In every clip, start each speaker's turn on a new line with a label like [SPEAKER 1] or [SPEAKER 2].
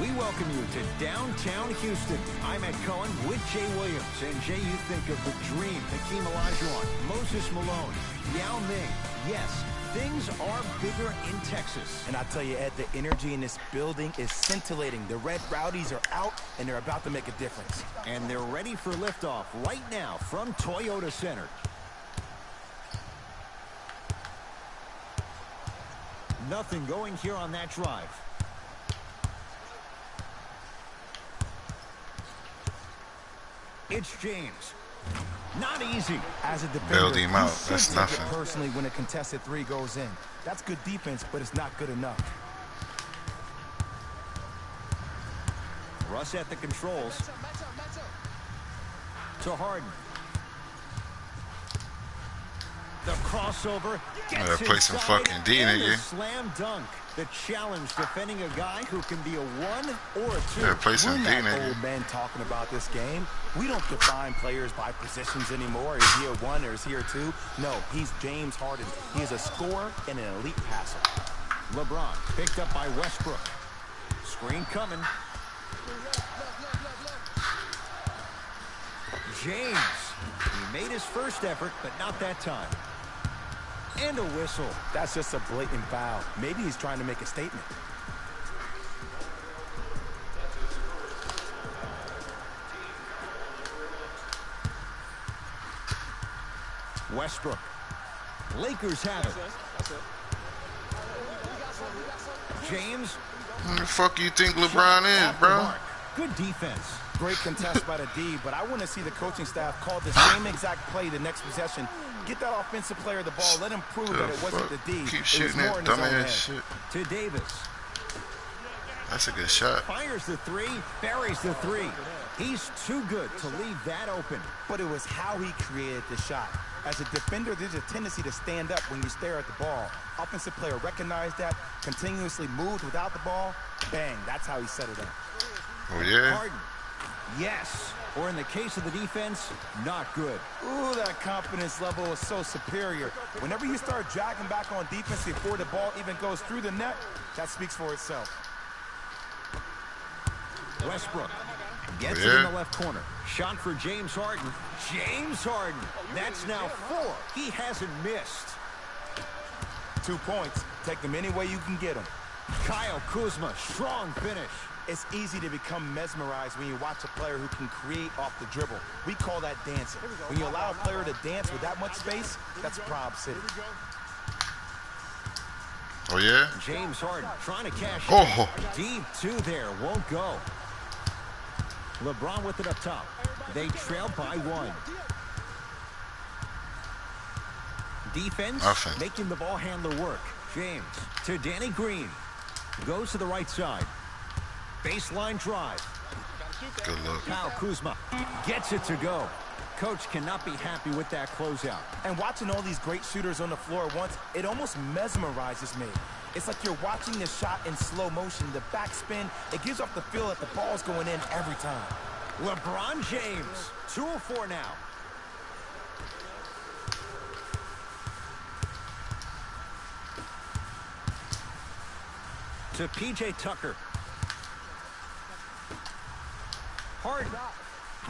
[SPEAKER 1] We welcome you to downtown Houston. I'm Ed Cohen with Jay Williams. And Jay, you think of the dream, Hakeem Olajuwon, Moses Malone, Yao Ming. Yes, things are bigger in Texas.
[SPEAKER 2] And I tell you, Ed, the energy in this building is scintillating. The Red Rowdies are out, and they're about to make a difference.
[SPEAKER 1] And they're ready for liftoff right now from Toyota Center. Nothing going here on that drive. It's James. Not easy.
[SPEAKER 2] As a defender,
[SPEAKER 3] bailed him out.
[SPEAKER 2] You
[SPEAKER 3] That's
[SPEAKER 2] should
[SPEAKER 3] nothing.
[SPEAKER 2] take it personally when a contested three goes in. That's good defense, but it's not good enough.
[SPEAKER 1] Russ at the controls. To Harden. The crossover gets
[SPEAKER 3] play some
[SPEAKER 1] inside,
[SPEAKER 3] fucking D,
[SPEAKER 1] and
[SPEAKER 3] nigga.
[SPEAKER 1] the slam dunk. The challenge defending a guy who can be a 1 or a 2.
[SPEAKER 3] Yeah, play some D,
[SPEAKER 2] We're not
[SPEAKER 3] nigga.
[SPEAKER 2] old men talking about this game. We don't define players by positions anymore. Is he a 1 or is he a 2? No, he's James Harden. He is a scorer and an elite passer.
[SPEAKER 1] LeBron picked up by Westbrook. Screen coming. James. He made his first effort, but not that time. And a whistle.
[SPEAKER 2] That's just a blatant foul. Maybe he's trying to make a statement.
[SPEAKER 1] Westbrook. Lakers have it. James.
[SPEAKER 3] Who the fuck you think LeBron is, bro?
[SPEAKER 1] Good defense.
[SPEAKER 2] Great contest by the D, but I want to see the coaching staff call the same exact play the next possession. Get that offensive player the ball. Let him prove that it wasn't the D.
[SPEAKER 3] Keep
[SPEAKER 2] It was
[SPEAKER 3] shooting
[SPEAKER 2] more
[SPEAKER 3] that
[SPEAKER 2] in his own head.
[SPEAKER 3] dumbass shit.
[SPEAKER 1] To Davis.
[SPEAKER 3] That's a good shot.
[SPEAKER 1] Fires the three. Buries the three. He's too good to leave that open.
[SPEAKER 2] But it was how he created the shot. As a defender, there's a tendency to stand up when you stare at the ball. Offensive player recognized that, continuously moved without the ball. Bang, that's how he set it up.
[SPEAKER 3] Oh, yeah?
[SPEAKER 1] Harden. Yes. Or in the case of the defense, not good.
[SPEAKER 2] Ooh, that confidence level is so superior. Whenever you start jogging back on defense before the ball even goes through the net, that speaks for itself.
[SPEAKER 1] Westbrook gets
[SPEAKER 3] Yeah.
[SPEAKER 1] it in the left corner. Shot for James Harden. James Harden. That's now 4. He hasn't missed.
[SPEAKER 2] 2 points. Take them any way you can get them.
[SPEAKER 1] Kyle Kuzma, strong finish.
[SPEAKER 2] It's easy to become mesmerized when you watch a player who can create off the dribble. We call that dancing. When you allow a player to dance with that much space, that's Prob City.
[SPEAKER 3] Oh, yeah?
[SPEAKER 1] James Harden trying to cash it.
[SPEAKER 3] Oh.
[SPEAKER 1] Deep 2 there. Won't go. LeBron with it up top. They trail by 1. Defense
[SPEAKER 3] Offense.
[SPEAKER 1] making the ball handler work. James to Danny Green. Goes to the right side. Baseline drive.
[SPEAKER 3] Good look.
[SPEAKER 1] Kyle Kuzma gets it to go. Coach cannot be happy with that closeout.
[SPEAKER 2] And watching all these great shooters on the floor at once, it almost mesmerizes me. It's like you're watching the shot in slow motion. The backspin, it gives off the feel that the ball's going in every time.
[SPEAKER 1] LeBron James, 2 of 4 now. To P.J. Tucker. Harden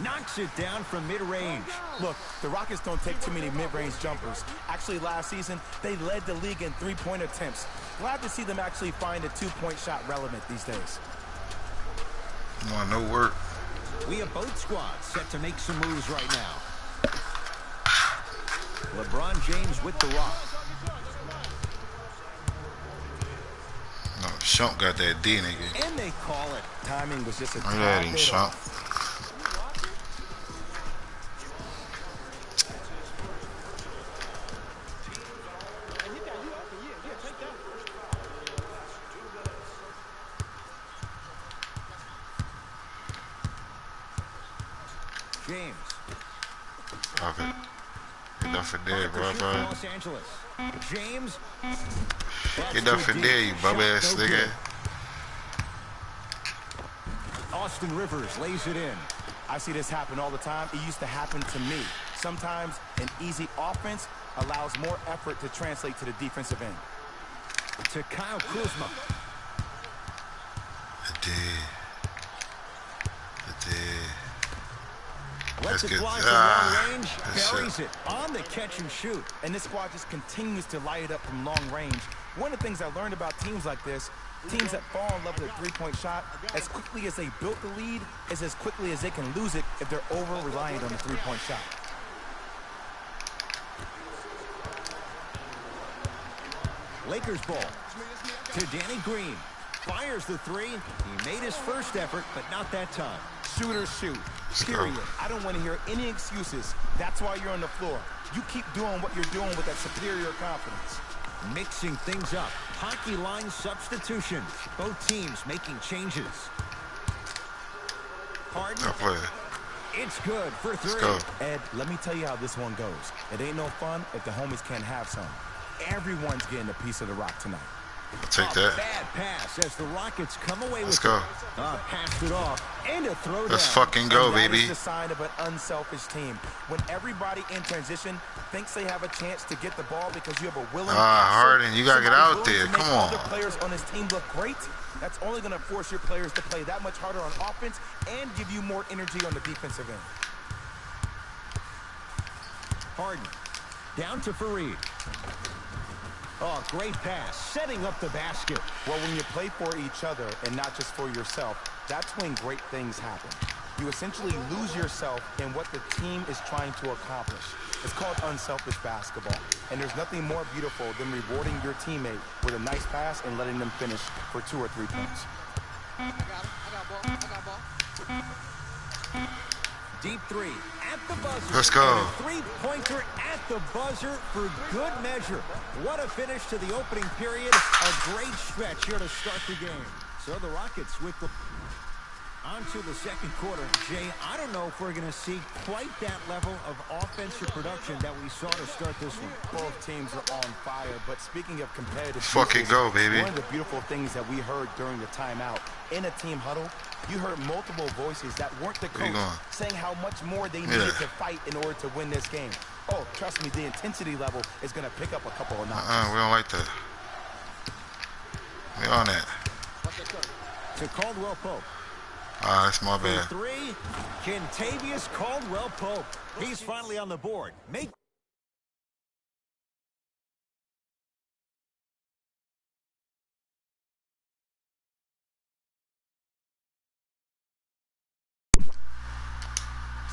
[SPEAKER 1] knocks it down from mid-range.
[SPEAKER 2] Look, the Rockets don't take too many mid-range jumpers. Actually, last season, they led the league in three-point attempts. Glad to see them actually find a two-point shot relevant these days.
[SPEAKER 3] Come on, no work.
[SPEAKER 1] We have both squads set to make some moves right now. LeBron James with the rock.
[SPEAKER 3] No, Shump got that D, nigga.
[SPEAKER 1] And they call it.
[SPEAKER 2] Timing was just a
[SPEAKER 3] Oh, yeah,
[SPEAKER 2] tad bit
[SPEAKER 3] Shump.
[SPEAKER 2] off.
[SPEAKER 1] James.
[SPEAKER 3] Okay. Get that for dead, bro.
[SPEAKER 1] Los Angeles. James.
[SPEAKER 3] Get that for dead, you bum ass nigga.
[SPEAKER 1] Austin Rivers lays it in.
[SPEAKER 2] I see this happen all the time. It used to happen to me. Sometimes an easy offense allows more effort to translate to the defensive end.
[SPEAKER 1] To Kyle Kuzma. Lets it fly from long range, buries it on the catch and shoot.
[SPEAKER 2] And this squad just continues to light it up from long range. One of the things I learned about teams like this, teams that fall in love with a three-point shot, as quickly as they built the lead, is as quickly as they can lose it if they're over-reliant on the three-point shot.
[SPEAKER 1] Lakers ball to Danny Green. Fires the three. He made his first effort, but not that time.
[SPEAKER 2] Shooters shoot. Period. I don't want to hear any excuses. That's why you're on the floor. You keep doing what you're doing with that superior confidence.
[SPEAKER 1] Mixing things up. Hockey line substitutions. Both teams making changes. Harden. It's good for three.
[SPEAKER 2] Ed, let me tell you how this one goes. It ain't no fun if the homies can't have some. Everyone's getting a piece of the rock tonight.
[SPEAKER 3] I'll take that.
[SPEAKER 1] Bad pass as the Rockets come away
[SPEAKER 3] Let's
[SPEAKER 1] with
[SPEAKER 3] go.
[SPEAKER 1] Passed it off and a throw
[SPEAKER 3] Let's
[SPEAKER 1] down.
[SPEAKER 3] fucking go, baby.
[SPEAKER 2] That is the sign of an unselfish team. When everybody in transition thinks they have a chance to get the ball because you have a willing
[SPEAKER 3] Harden, you gotta get out there. Come on.
[SPEAKER 2] Other players on this team look great. That's only going to force your players to play that much harder on offense and give you more energy on the defensive end.
[SPEAKER 1] Harden down to Fareed. Oh, great pass, setting up the basket.
[SPEAKER 2] Well, when you play for each other and not just for yourself, that's when great things happen. You essentially lose yourself in what the team is trying to accomplish. It's called unselfish basketball. And there's nothing more beautiful than rewarding your teammate with a nice pass and letting them finish for 2 or 3 points.
[SPEAKER 4] I got ball.
[SPEAKER 1] Deep three at the buzzer.
[SPEAKER 3] Let's go.
[SPEAKER 1] And a three-pointer at the buzzer for good measure. What a finish to the opening period. A great stretch here to start the game. So the Rockets with the... On to the second quarter. Jay, I don't know if we're going to see quite that level of offensive production that we saw to start this one.
[SPEAKER 2] Both teams are on fire, but speaking of competitive...
[SPEAKER 3] Fucking go, baby.
[SPEAKER 2] One of the beautiful things that we heard during the timeout, in a team huddle, you heard multiple voices that weren't the coach saying how much more they needed to fight in order to win this game. Oh, trust me, the intensity level is going to pick up a couple of notches.
[SPEAKER 3] We don't like that. We on that.
[SPEAKER 1] To Caldwell Pope.
[SPEAKER 3] That's my bad.
[SPEAKER 1] For three, Kentavious Caldwell Pope. He's finally on the board. Make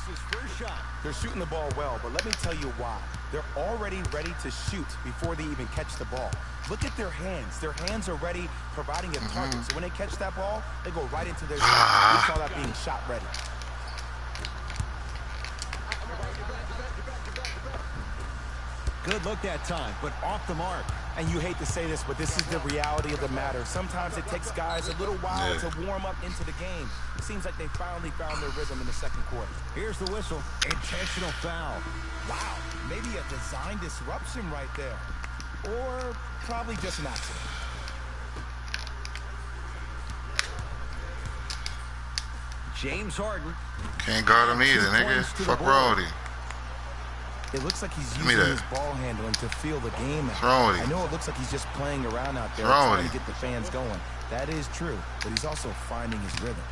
[SPEAKER 1] his first shot.
[SPEAKER 2] They're shooting the ball well, but let me tell you why. They're already ready to shoot before they even catch the ball. Look at their hands. Their hands are ready, providing a target. So when they catch that ball, they go right into their shot. We saw that being shot ready.
[SPEAKER 1] Good look that time, but off the mark.
[SPEAKER 2] And you hate to say this, but this is the reality of the matter. Sometimes it takes guys a little while to warm up into the game. It seems like they finally found their rhythm in the second quarter.
[SPEAKER 1] Here's the whistle. Intentional foul.
[SPEAKER 2] Wow, maybe a design disruption right there. Or probably just an accident.
[SPEAKER 1] James Harden.
[SPEAKER 3] Can't guard him either, nigga. Fuck wrong with him.
[SPEAKER 2] It looks like he's using his ball handling to feel the game.
[SPEAKER 3] What's wrong with him?
[SPEAKER 2] I know it looks like he's just playing around out there trying to get the fans going. That is true, but he's also finding his rhythm.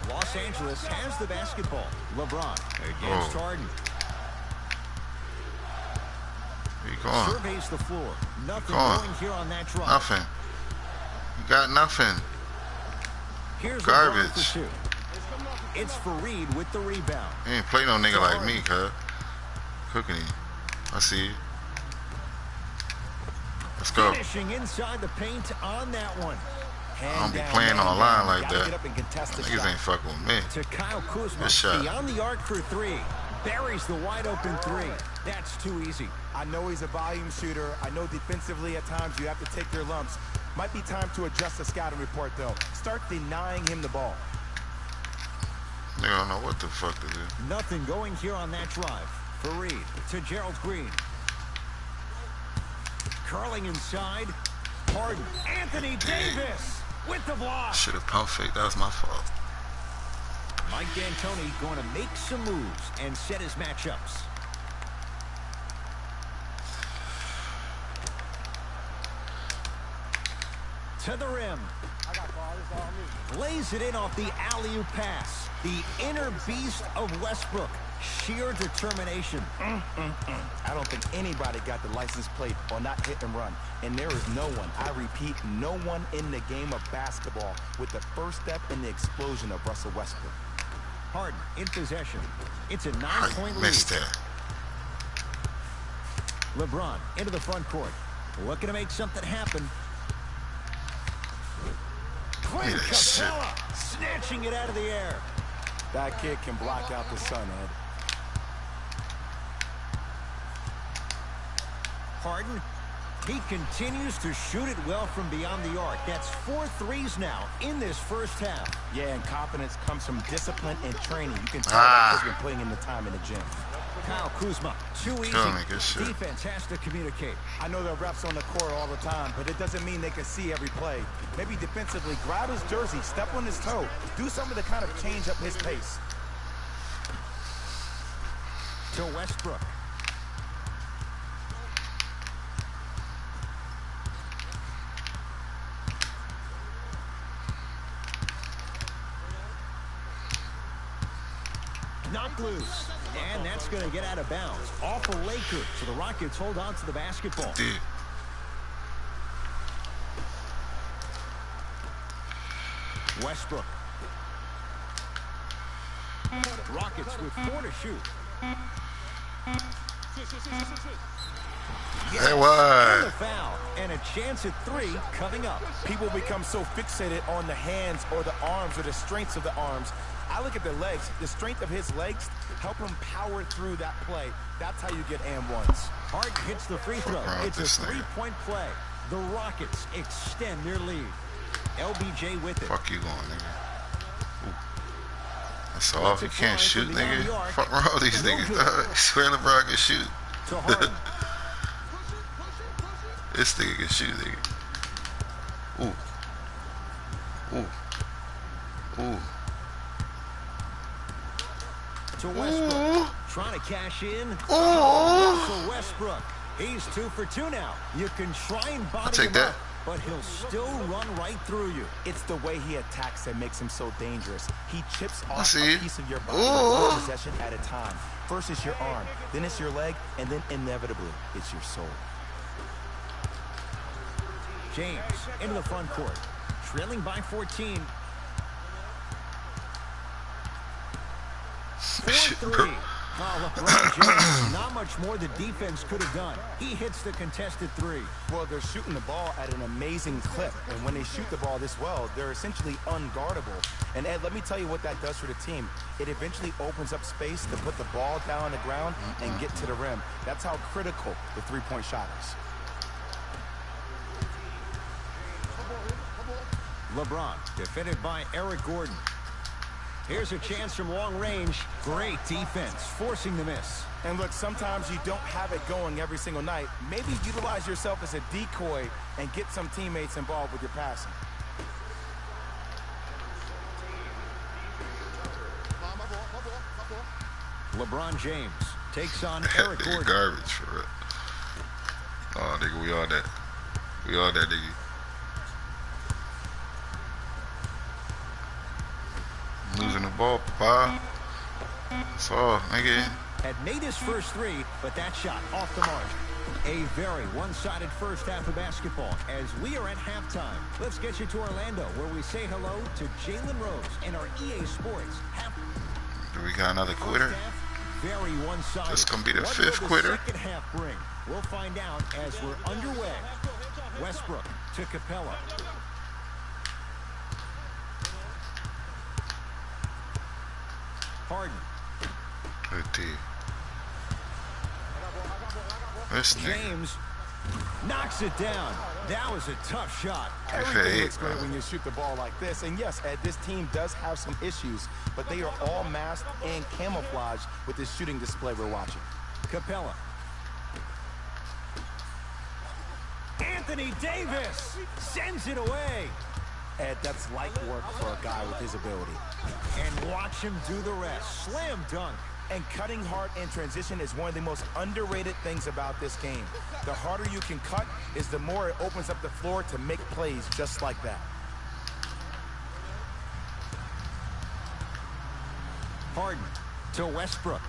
[SPEAKER 1] Los Angeles has the basketball. LeBron against Harden.
[SPEAKER 3] Where you going?
[SPEAKER 1] Surveys the floor. Nothing going here on that drive.
[SPEAKER 3] Nothing. You got nothing.
[SPEAKER 1] Here's
[SPEAKER 3] garbage.
[SPEAKER 1] For two. It's Fareed with the rebound.
[SPEAKER 3] You ain't play no nigga like me, cuz. Cooking him. I see you. Let's go.
[SPEAKER 1] Finishing inside the paint on that one.
[SPEAKER 3] I don't be playing on a line like that. Niggas ain't fucking with me.
[SPEAKER 1] To Kyle Kuzma.
[SPEAKER 3] Good shot.
[SPEAKER 1] Beyond the arc for three. Buries the wide open three. That's too easy.
[SPEAKER 2] I know he's a volume shooter. I know defensively at times you have to take your lumps. Might be time to adjust the scouting report, though. Start denying him the ball.
[SPEAKER 3] Nigga don't know what the fuck to do.
[SPEAKER 1] Nothing going here on that drive. Fareed to Gerald Green. Curling inside. Harden. Anthony Davis with the block.
[SPEAKER 3] Should have pump faked. That was my fault.
[SPEAKER 1] Mike D'Antoni going to make some moves and set his matchups. to the rim. Lays it in off the alley-oop pass. The inner beast of Westbrook. Sheer determination.
[SPEAKER 2] I don't think anybody got the license plate on that hit and run. And there is no one, I repeat, no one in the game of basketball with the first step in the explosion of Russell Westbrook.
[SPEAKER 1] Harden in possession. It's a 9-point lead.
[SPEAKER 3] Missed that.
[SPEAKER 1] LeBron into the front court. Looking to make something happen. Clint Capella snatching it out of the air.
[SPEAKER 2] That kid can block out the sun, Ed.
[SPEAKER 1] Harden, he continues to shoot it well from beyond the arc. That's 4 threes now in this first half.
[SPEAKER 2] Yeah, and confidence comes from discipline and training. You can tell that he's been putting in the time in the gym.
[SPEAKER 1] Kyle Kuzma, too easy. Defense has to communicate.
[SPEAKER 2] I know there are refs on the court all the time, but it doesn't mean they can see every play. Maybe defensively, grab his jersey, step on his toe, do something to kind of change up his pace.
[SPEAKER 1] To Westbrook. Knocked loose. And that's going to get out of bounds. Off a Laker. So the Rockets hold on to the basketball.
[SPEAKER 3] Dude.
[SPEAKER 1] Westbrook. Rockets with 4 to shoot.
[SPEAKER 3] Hey, what?
[SPEAKER 1] A foul and a chance at 3 coming up.
[SPEAKER 2] People become so fixated on the hands or the arms or the strengths of the arms. I look at the legs. The strength of his legs help him power through that play. That's how you get and ones.
[SPEAKER 1] Harden hits the free throw. It's a 3-point play. The Rockets extend their lead. LBJ with it.
[SPEAKER 3] Fuck you going, nigga. Ooh. That's off. You can't shoot, nigga. Fuck wrong with these niggas, dog. I swear LeBron can shoot.
[SPEAKER 1] To Harden.
[SPEAKER 3] This nigga can shoot, nigga. Ooh. Ooh. Ooh.
[SPEAKER 1] To Westbrook. Trying to cash in. Russell Westbrook. He's 2 for 2 now. You can try and body him up, but he'll still run right through you.
[SPEAKER 2] It's the way he attacks that makes him so dangerous. He chips off a piece of your body one possession at a time. First it's your arm, then it's your leg, and then inevitably it's your soul.
[SPEAKER 1] James into the front court. Trailing by 14. 4-3. LeBron James, not much more the defense could have done. He hits the contested 3.
[SPEAKER 2] Well, they're shooting the ball at an amazing clip. And when they shoot the ball this well, they're essentially unguardable. And Ed, let me tell you what that does for the team. It eventually opens up space to put the ball down on the ground and get to the rim. That's how critical the 3-point shot is.
[SPEAKER 1] LeBron, defended by Eric Gordon. Here's a chance from long range. Great defense, forcing the miss.
[SPEAKER 2] And look, sometimes you don't have it going every single night. Maybe utilize yourself as a decoy and get some teammates involved with your passing.
[SPEAKER 1] LeBron James takes on Eric Gordon.
[SPEAKER 3] Garbage for it. Oh, nigga, we all that. We all that, nigga. Losing the ball, Papa. That's all, nigga.
[SPEAKER 1] Had made his first 3, but that shot off the mark. A very one-sided first half of basketball as we are at halftime. Let's get you to Orlando, where we say hello to Jalen Rose and our EA Sports.
[SPEAKER 3] Do we got another quitter?
[SPEAKER 1] Very one-sided.
[SPEAKER 3] This gonna be the 5th
[SPEAKER 1] What will
[SPEAKER 3] quitter.
[SPEAKER 1] the second half bring? We'll find out as we're underway. Westbrook to Capella. Harden.
[SPEAKER 3] Good D. This nigga.
[SPEAKER 1] James knocks it down. That was a tough shot.
[SPEAKER 2] Everything looks great when you shoot the ball like this. And yes, Ed, this team does have some issues, but they are all masked and camouflaged with this shooting display we're watching.
[SPEAKER 1] Capella. Anthony Davis sends it away.
[SPEAKER 2] Ed, that's light work for a guy with his ability.
[SPEAKER 1] And watch him do the rest. Slam dunk.
[SPEAKER 2] And cutting hard in transition is one of the most underrated things about this game. The harder you can cut is the more it opens up the floor to make plays just like that.
[SPEAKER 1] Harden to Westbrook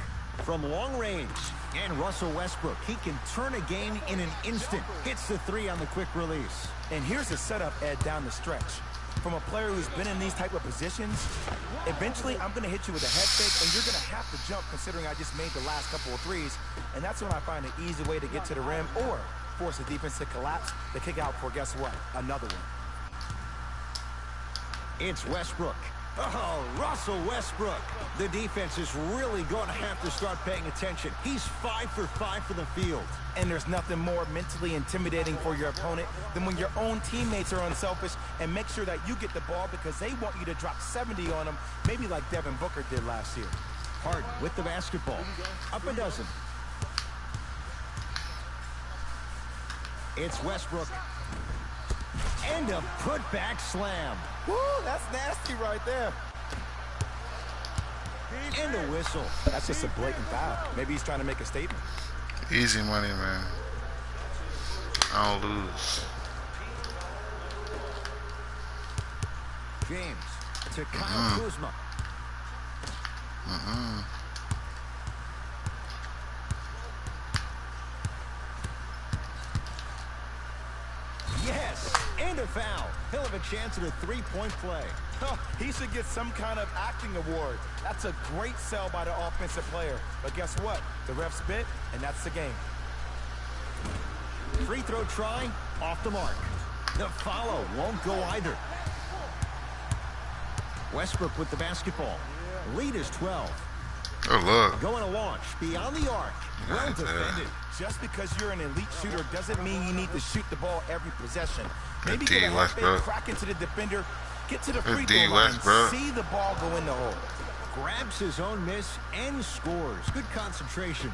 [SPEAKER 1] from long range. And Russell Westbrook, he can turn a game in an instant. Hits the three on the quick release.
[SPEAKER 2] And here's the setup, Ed, down the stretch. From a player who's been in these type of positions, eventually I'm going to hit you with a head fake, and you're going to have to jump considering I just made the last couple of threes. And that's when I find an easy way to get to the rim or force the defense to collapse to kick out for, guess what, another one.
[SPEAKER 1] It's Westbrook. Oh, Russell Westbrook. The defense is really going to have to start paying attention. He's 5 for 5 for the field.
[SPEAKER 2] And there's nothing more mentally intimidating for your opponent than when your own teammates are unselfish and make sure that you get the ball because they want you to drop 70 on them, maybe like Devin Booker did last year.
[SPEAKER 1] Harden with the basketball. Up a dozen. It's Westbrook. And a putback slam.
[SPEAKER 2] Woo, that's nasty right there.
[SPEAKER 1] And a whistle.
[SPEAKER 2] That's just a blatant foul. Maybe he's trying to make a statement.
[SPEAKER 3] Easy money, man. I don't lose.
[SPEAKER 1] James to Kyle Kuzma. Yes, and a foul. He'll have a chance at a three-point play.
[SPEAKER 2] Oh, he should get some kind of acting award. That's a great sell by the offensive player. But guess what? The ref spit, and that's the game.
[SPEAKER 1] Free throw try, off the mark. The follow won't go either. Westbrook with the basketball. Lead is 12.
[SPEAKER 3] Oh, look.
[SPEAKER 1] Going to launch beyond the arc. Well defended.
[SPEAKER 2] Just because you're an elite shooter doesn't mean you need to shoot the ball every possession. Maybe
[SPEAKER 3] D
[SPEAKER 2] get a
[SPEAKER 3] West,
[SPEAKER 2] head
[SPEAKER 3] bro.
[SPEAKER 2] fake, crack into the defender, get to the free
[SPEAKER 3] D
[SPEAKER 2] throw line,
[SPEAKER 3] West, bro.
[SPEAKER 2] see the ball go in the hole.
[SPEAKER 1] Grabs his own miss and scores. Good concentration.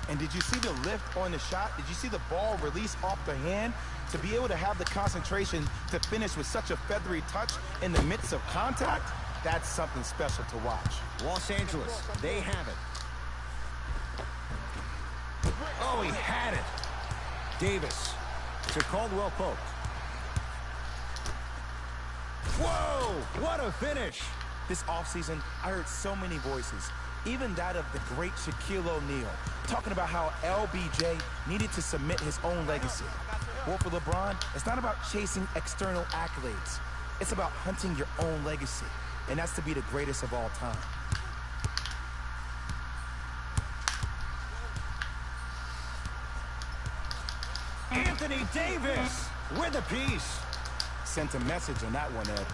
[SPEAKER 2] And did you see the lift on the shot? Did you see the ball release off the hand? To be able to have the concentration to finish with such a feathery touch in the midst of contact, that's something special to watch.
[SPEAKER 1] Los Angeles, they have it. Oh, he had it. Davis to Caldwell Pope. Whoa, what a finish.
[SPEAKER 2] This offseason, I heard so many voices, even that of the great Shaquille O'Neal, talking about how LBJ needed to submit his own legacy. Well, for LeBron, it's not about chasing external accolades. It's about hunting your own legacy, and that's to be the greatest of all time.
[SPEAKER 1] Anthony Davis with a piece.
[SPEAKER 2] Sent a message on that one, Ed.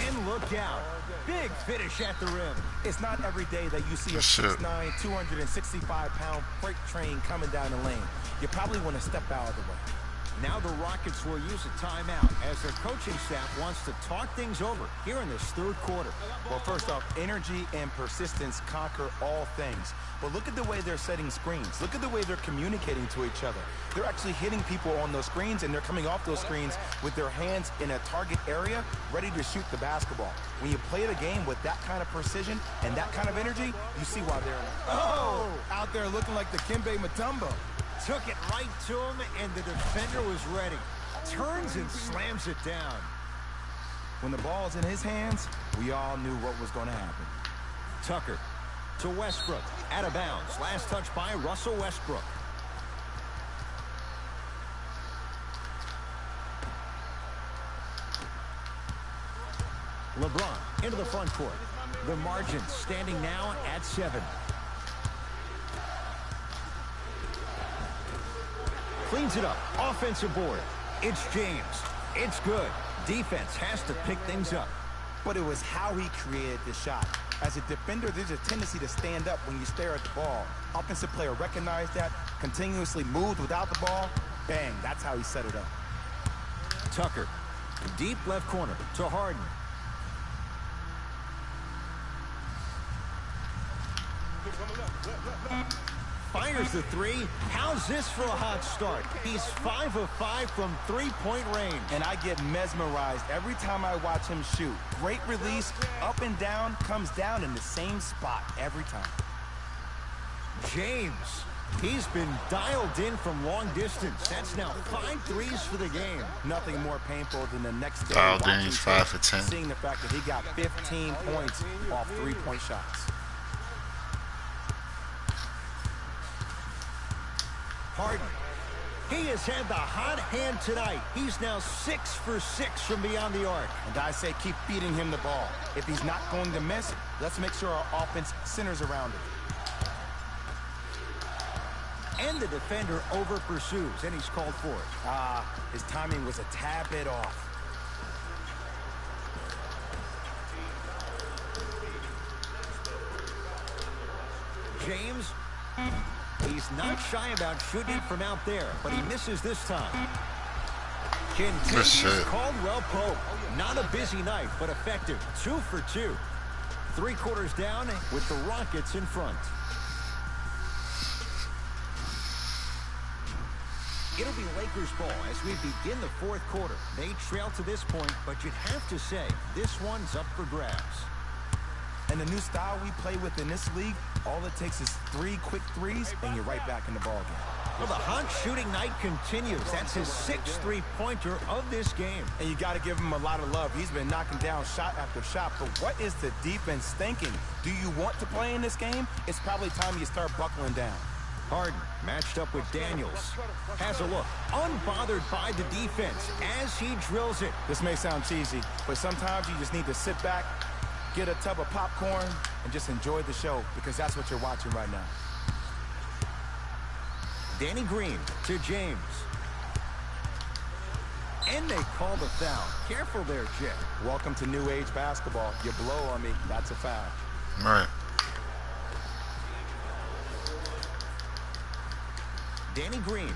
[SPEAKER 1] And look out. Big finish at the rim.
[SPEAKER 2] It's not every day that you see a 6'9", 265-pound freight train coming down the lane. You probably want to step out of the way.
[SPEAKER 1] Now the Rockets will use a timeout as their coaching staff wants to talk things over here in this third quarter.
[SPEAKER 2] Well, first off, energy and persistence conquer all things. But look at the way they're setting screens. Look at the way they're communicating to each other. They're actually hitting people on those screens, and they're coming off those screens with their hands in a target area, ready to shoot the basketball. When you play the game with that kind of precision and that kind of energy, you see why they're out there looking like the Kimbe Mutombo.
[SPEAKER 1] Took it right to him, and the defender was ready. Turns and slams it down.
[SPEAKER 2] When the ball's in his hands, we all knew what was going to happen.
[SPEAKER 1] Tucker to Westbrook. Out of bounds. Last touch by Russell Westbrook. LeBron into the front court. The margin standing now at 7. Cleans it up. Offensive board. It's James. It's good. Defense has to pick things up.
[SPEAKER 2] But it was how he created the shot. As a defender, there's a tendency to stand up when you stare at the ball. Offensive player recognized that, continuously moved without the ball. Bang, that's how he set it up.
[SPEAKER 1] Tucker. Deep left corner to Harden. fires the three. How's this for a hot start? He's 5 of 5 from three-point range.
[SPEAKER 2] And I get mesmerized every time I watch him shoot. Great release, up and down, comes down in the same spot every time.
[SPEAKER 1] James, he's been dialed in from long distance. That's now 5 threes for the game.
[SPEAKER 2] Nothing more painful than the next day
[SPEAKER 3] Dialed in, he's 5 for 10.
[SPEAKER 2] seeing the fact that he got 15 points off three-point shots.
[SPEAKER 1] Harden. He has had the hot hand tonight. He's now 6 for 6 from beyond the arc.
[SPEAKER 2] And I say keep feeding him the ball. If he's not going to miss, let's make sure our offense centers around it.
[SPEAKER 1] And the defender over pursues, and he's called for it.
[SPEAKER 2] His timing was a tad bit off.
[SPEAKER 1] James, he's not shy about shooting it from out there, but he misses this time. Continues Caldwell Pope. Not a busy night, but effective. 2 for 2. 3 quarters down with the Rockets in front. It'll be Lakers ball as we begin the 4th quarter. They trail to this point, but you'd have to say this one's up for grabs.
[SPEAKER 2] And the new style we play with in this league, all it takes is 3 quick threes, and you're right back in the ballgame.
[SPEAKER 1] Well, the hot shooting night continues. That's his 6th three-pointer of this game.
[SPEAKER 2] And you got to give him a lot of love. He's been knocking down shot after shot. But what is the defense thinking? Do you want to play in this game? It's probably time you start buckling down.
[SPEAKER 1] Harden matched up with Daniels. Has a look. Unbothered by the defense as he drills it.
[SPEAKER 2] This may sound cheesy, but sometimes you just need to sit back, get a tub of popcorn, and just enjoy the show, because that's what you're watching right now.
[SPEAKER 1] Danny Green to James. And they call the foul. Careful there, Jay.
[SPEAKER 2] Welcome to new age basketball. You blow on me, that's a foul.
[SPEAKER 3] All right.
[SPEAKER 1] Danny Green.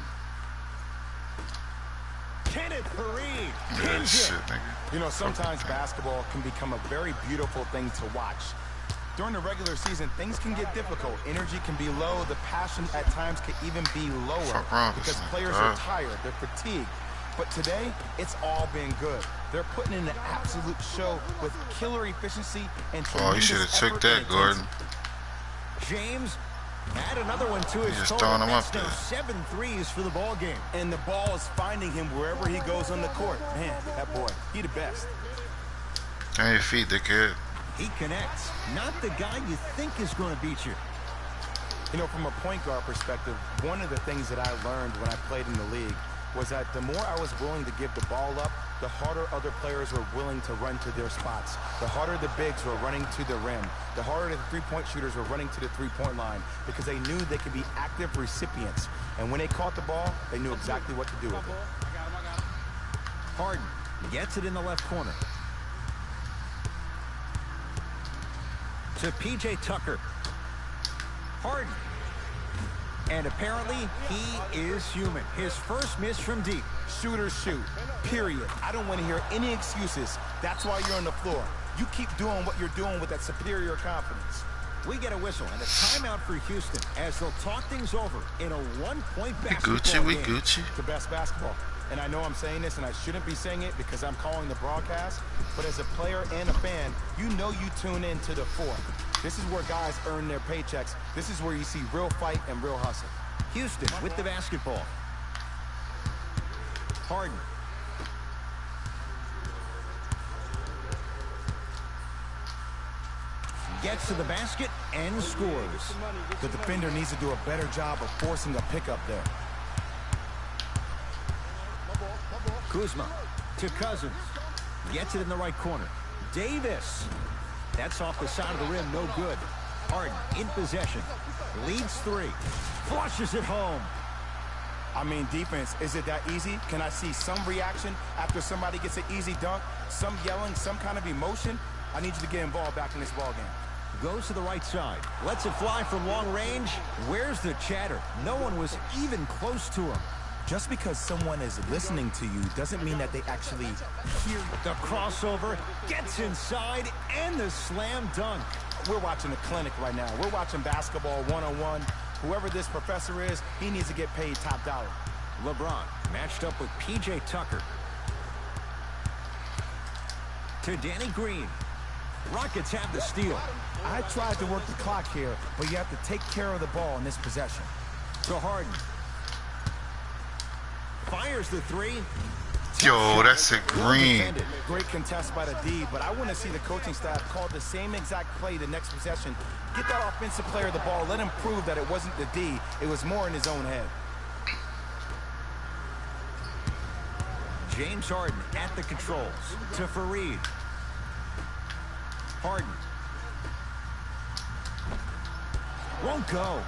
[SPEAKER 1] Kenneth Fareed.
[SPEAKER 3] Yeah, shit, nigga.
[SPEAKER 2] You know, sometimes basketball can become a very beautiful thing to watch. During the regular season, things can get difficult. Energy can be low. The passion at times can even be lower because players are tired. They're fatigued. But today, it's all been good. They're putting in an absolute show with killer efficiency and tremendous
[SPEAKER 3] Oh, you should have took that, Gordon.
[SPEAKER 1] James add another one to his
[SPEAKER 3] just
[SPEAKER 1] total.
[SPEAKER 3] throwing him
[SPEAKER 1] That's
[SPEAKER 3] up
[SPEAKER 1] now
[SPEAKER 3] there.
[SPEAKER 1] 7 threes for the ball game.
[SPEAKER 2] And the ball is finding him wherever he goes on the court. Man, that boy, he the best.
[SPEAKER 3] On your feet, dickhead.
[SPEAKER 1] He connects. Not the guy you think is going to beat you.
[SPEAKER 2] You know, from a point guard perspective, one of the things that I learned when I played in the league was that the more I was willing to give the ball up, the harder other players were willing to run to their spots. The harder the bigs were running to the rim. The harder the three-point shooters were running to the three-point line because they knew they could be active recipients. And when they caught the ball, they knew exactly what to do with it.
[SPEAKER 1] Harden gets it in the left corner. To P.J. Tucker. Harden. And apparently, he is human. His first miss from deep.
[SPEAKER 2] Shooters shoot, period. I don't want to hear any excuses. That's why you're on the floor. You keep doing what you're doing with that superior confidence.
[SPEAKER 1] We get a whistle and a timeout for Houston as they'll talk things over in a one-point basketball
[SPEAKER 3] We
[SPEAKER 1] game.
[SPEAKER 3] Gucci.
[SPEAKER 2] It's the best basketball. And I know I'm saying this, and I shouldn't be saying it because I'm calling the broadcast, but as a player and a fan, you know you tune in to the fourth. This is where guys earn their paychecks. This is where you see real fight and real hustle.
[SPEAKER 1] Houston with the basketball. Harden. Gets to the basket and scores.
[SPEAKER 2] The defender needs to do a better job of forcing a pickup there.
[SPEAKER 1] Kuzma to Cousins. Gets it in the right corner. Davis. That's off the side of the rim, no good. Harden in possession. Leads 3. Flushes it home.
[SPEAKER 2] I mean, defense, is it that easy? Can I see some reaction after somebody gets an easy dunk? Some yelling, some kind of emotion? I need you to get involved back in this ballgame.
[SPEAKER 1] Goes to the right side. Lets it fly from long range. Where's the chatter? No one was even close to him.
[SPEAKER 2] Just because someone is listening to you doesn't mean that they actually hear you.
[SPEAKER 1] The crossover gets inside and the slam dunk.
[SPEAKER 2] We're watching a clinic right now. We're watching basketball one-on-one. Whoever this professor is, he needs to get paid top dollar.
[SPEAKER 1] LeBron matched up with P.J. Tucker. To Danny Green. Rockets have the steal.
[SPEAKER 2] I tried to work the clock here, but you have to take care of the ball in this possession.
[SPEAKER 1] To Harden. Fires the three.
[SPEAKER 3] Yo, that's a green.
[SPEAKER 2] Great contest by the D, but I want to see the coaching staff call the same exact play the next possession. Get that offensive player the ball. Let him prove that it wasn't the D. It was more in his own head.
[SPEAKER 1] James Harden at the controls. To Fareed. Harden. Won't go.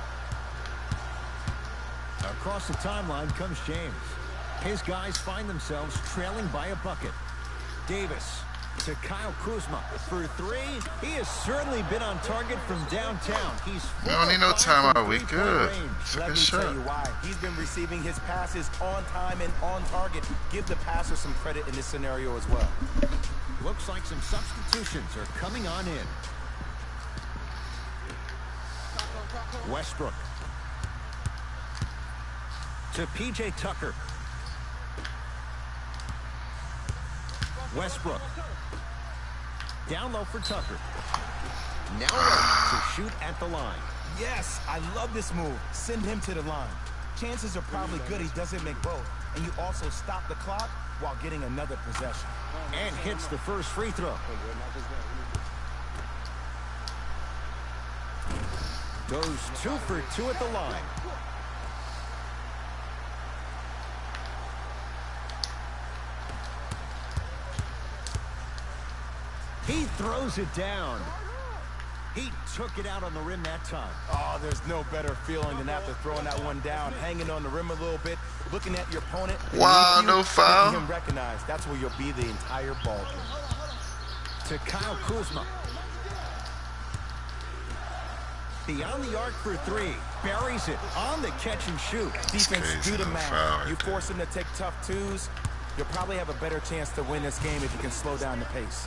[SPEAKER 1] Across the timeline comes James. His guys find themselves trailing by a bucket. Davis to Kyle Kuzma for three. He has certainly been on target from downtown. He's
[SPEAKER 3] We don't need no timeout. We good.
[SPEAKER 2] Let me tell you why. He's been receiving his passes on time and on target. Give the passer some credit in this scenario as well.
[SPEAKER 1] Looks like some substitutions are coming on in. Westbrook. To P.J. Tucker. Westbrook. Down low for Tucker. Now ready to shoot at the line.
[SPEAKER 2] Yes, I love this move. Send him to the line. Chances are probably good he doesn't make both. And you also stop the clock while getting another possession.
[SPEAKER 1] And hits the first free throw. Goes 2 for 2 at the line. He throws it down. He took it out on the rim that time.
[SPEAKER 2] Oh, there's no better feeling than after throwing that one down, hanging on the rim a little bit, looking at your opponent.
[SPEAKER 3] Wow, no foul.
[SPEAKER 2] Him recognize that's where you'll be the entire ball game.
[SPEAKER 1] To Kyle Kuzma. Beyond the arc for three. Buries it on the catch and shoot.
[SPEAKER 2] Defense, do the math.
[SPEAKER 3] Foul
[SPEAKER 2] You
[SPEAKER 3] right
[SPEAKER 2] force him to take tough twos, you'll probably have a better chance to win this game if you can slow down the pace.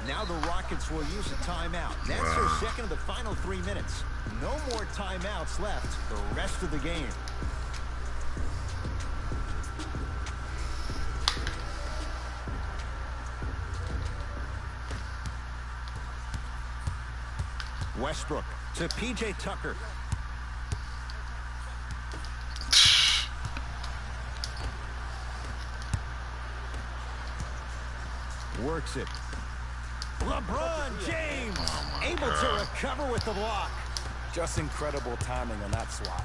[SPEAKER 1] Now the Rockets will use a timeout. That's their second of the final 3 minutes. No more timeouts left the rest of the game. Westbrook to P.J. Tucker. Works it. LeBron James able to recover with the block.
[SPEAKER 2] Just incredible timing on that swap.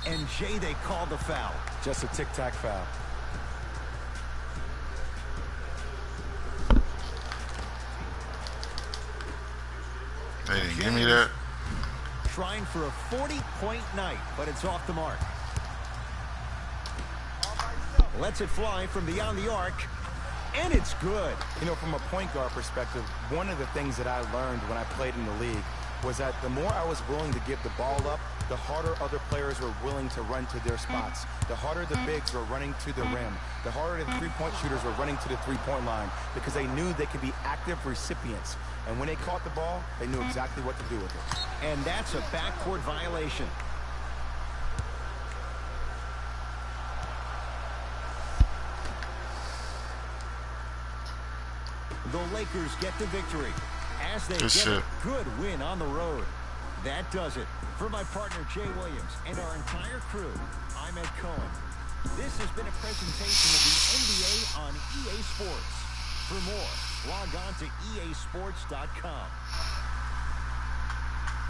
[SPEAKER 1] And Jay, they called the foul.
[SPEAKER 2] Just a tic-tac foul.
[SPEAKER 3] They didn't give me that.
[SPEAKER 1] Trying for a 40-point night, but it's off the mark. Lets it fly from beyond the arc. And it's good.
[SPEAKER 2] You know, from a point guard perspective, one of the things that I learned when I played in the league was that the more I was willing to give the ball up, the harder other players were willing to run to their spots. The harder the bigs were running to the rim. The harder the three-point shooters were running to the three-point line because they knew they could be active recipients. And when they caught the ball, they knew exactly what to do with it.
[SPEAKER 1] And that's a backcourt violation. The Lakers get the victory as they get a good win on the road. That does it. For my partner, Jay Williams, and our entire crew, I'm Ed Cohen. This has been a presentation of the NBA on EA Sports. For more, log on to easports.com.